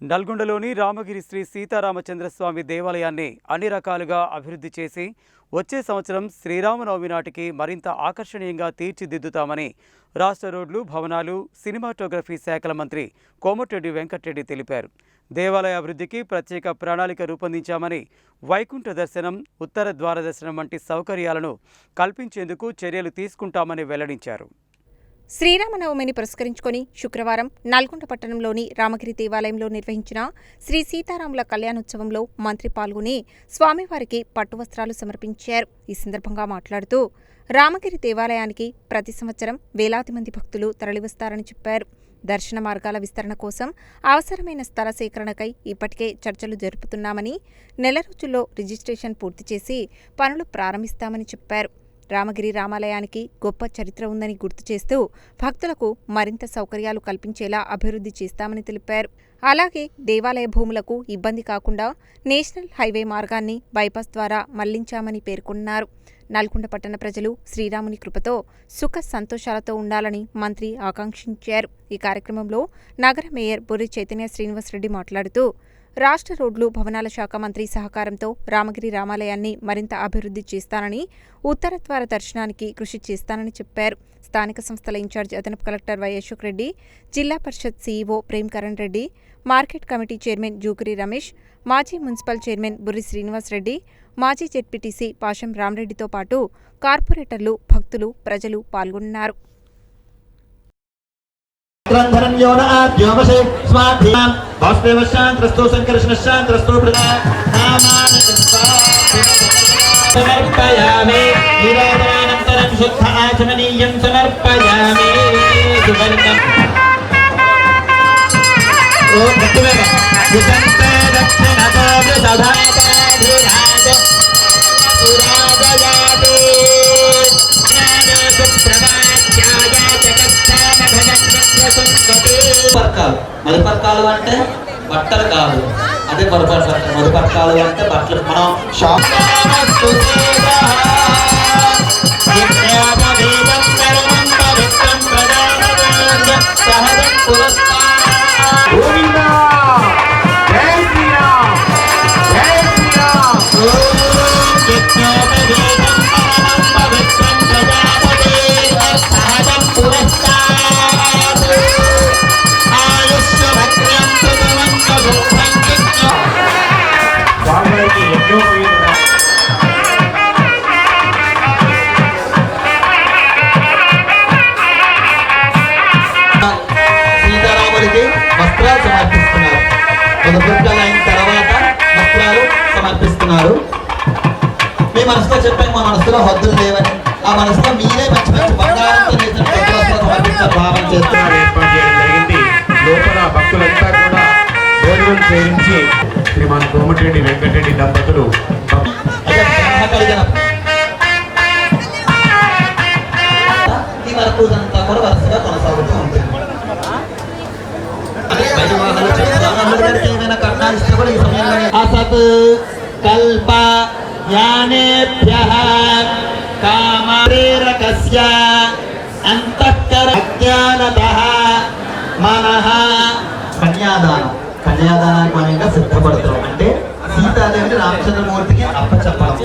నల్గొండలోని రామగిరి శ్రీ సీతారామచంద్రస్వామి దేవాలయాన్ని అన్ని రకాలుగా అభివృద్ధి చేసి వచ్చే సంవత్సరం శ్రీరామనవమి నాటికి మరింత ఆకర్షణీయంగా తీర్చిదిద్దుతామని రాష్ట్ర రోడ్లు, భవనాలు, సినిమాటోగ్రఫీ శాఖల మంత్రి కోమటిరెడ్డి వెంకటరెడ్డి తెలిపారు. దేవాలయ అభివృద్ధికి ప్రత్యేక ప్రణాళిక రూపొందించామని, వైకుంఠ దర్శనం, ఉత్తర ద్వార దర్శనం వంటి సౌకర్యాలను కల్పించేందుకు చర్యలు తీసుకుంటామని వెల్లడించారు. శ్రీరామనవమిని పురస్కరించుకొని శుక్రవారం నల్గొండ పట్టణంలోని రామగిరి దేవాలయంలో నిర్వహించిన శ్రీ సీతారాముల కళ్యాణోత్సవంలో మంత్రి పాల్గొని స్వామివారికి పట్టు వస్త్రాలు సమర్పించారు. ఈ సందర్భంగా మాట్లాడుతూ రామగిరి దేవాలయానికి ప్రతి సంవత్సరం వేలాది మంది భక్తులు తరలివస్తారని చెప్పారు. దర్శన మార్గాల విస్తరణ కోసం అవసరమైన స్థల సేకరణకై ఇప్పటికే చర్చలు జరుపుతున్నామని, నెల రోజుల్లో రిజిస్ట్రేషన్ పూర్తి చేసి పనులు ప్రారంభిస్తామని చెప్పారు. రామగిరి రామాలయానికి గొప్ప చరిత్ర ఉందని గుర్తు చేస్తూ భక్తులకు మరింత సౌకర్యాలు కల్పించేలా అభివృద్ధి చేస్తామని తెలిపారు. అలాగే దేవాలయ భూములకు ఇబ్బంది కాకుండా నేషనల్ హైవే మార్గాన్ని బైపాస్ ద్వారా మళ్లించామని పేర్కొన్నారు. నల్గొండ పట్టణ ప్రజలు శ్రీరాముని కృపతో సుఖ సంతోషాలతో ఉండాలని మంత్రి ఆకాంక్షించారు. ఈ కార్యక్రమంలో నగర మేయర్ బొర్రి చైతన్య శ్రీనివాసరెడ్డి మాట్లాడుతూ రాష్ట్ర రోడ్లు, భవనాల శాఖ మంత్రి సహకారంతో రామగిరి రామాలయాన్ని మరింత అభివృద్ధి చేస్తానని, ఉత్తర ద్వార దర్శనానికి కృషి చేస్తానని చెప్పారు. స్థానిక సంస్థల ఇన్ఛార్జ్ అదనపు collector Y Ashok Reddy, Zilla Parishad CEO Premkaran Reddy, market committee chairman Jukari Ramesh, మాజీ మున్సిపల్ చైర్మన్ బుర్రి శ్రీనివాసరెడ్డి, మాజీ జెడ్పీటీసీ పాషం రామరెడ్డితో పాటు కార్పొరేటర్లు, భక్తులు, ప్రజలు పాల్గొన్నారు. మధుపర్కాలు అంటే బట్టలు కాదు, అదే పొరపాటు. మధుపర్కాలు అంటే బట్టలు. మనం షాప్ సీతారాముడికి వస్త్రాలు సమర్పిస్తున్నారు. మధుపర్కాలు అయిన తర్వాత వస్త్రాలు సమర్పిస్తున్నారు. మీ మనసులో చెప్పాను, మా మనసులో హద్దులు లేవని. ఆ మనసులో మీరే మంచి మంచి బంగారంతో చేసిన సమర్పించిన భావన చేస్తున్నారు. ఏర్పాటు చేయడం జరిగింది. లోపల భక్తులంతా కూడా భోజనం చేయించి శ్రీమాన్ కోమటిరెడ్డి వెంకటరెడ్డి దంపతులు ఈ వరకు అంతా కూడా వరుసగా కొనసాగుతూ ఉంటుంది. ఏమైనా కట్నాలు ఇస్తే కూడా ఈ సమయంలో అసత్ కల్ప జ్ఞానేభ్యః కామప్రేరకస్య అంతఃకర అజ్ఞానతః మనః కన్యాదానానికి మనం ఇంకా సిద్ధపడతాం. అంటే సీతాదేవిని రామచంద్రమూర్తికి అప్పచెప్పడం.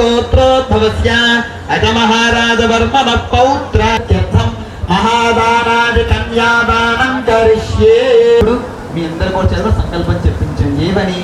గోత్రోద్భవస్య అజమహారాజవర్మణ పౌత్రార్థం మహాదానాది కన్యాదానం కరిష్యే. మీ అందరు కూడా చదివ సంకల్పం చెప్పించండి. ఏమని?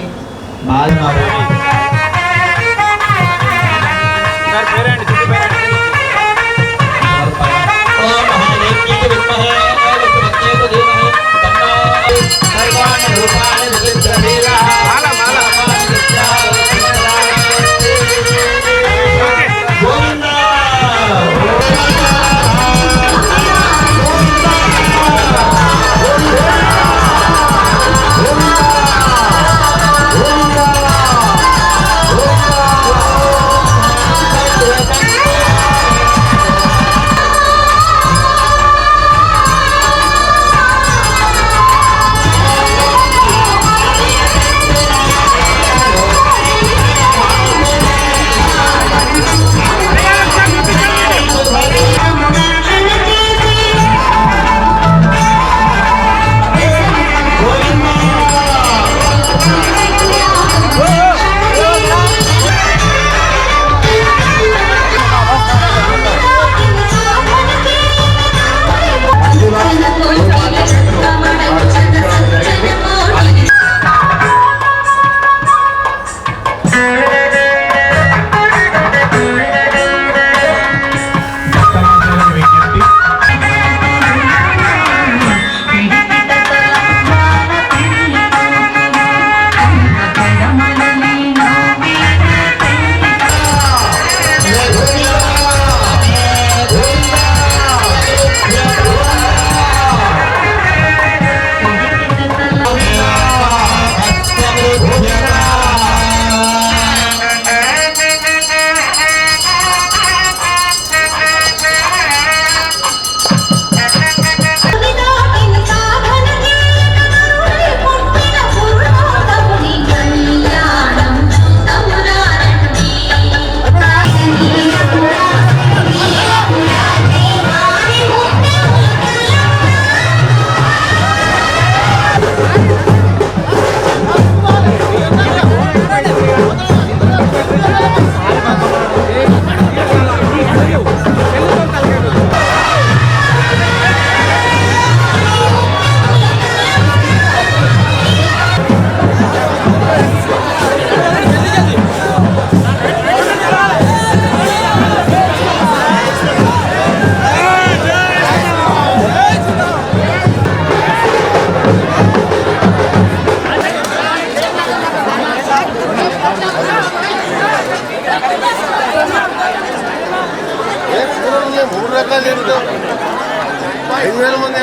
5,000 మంది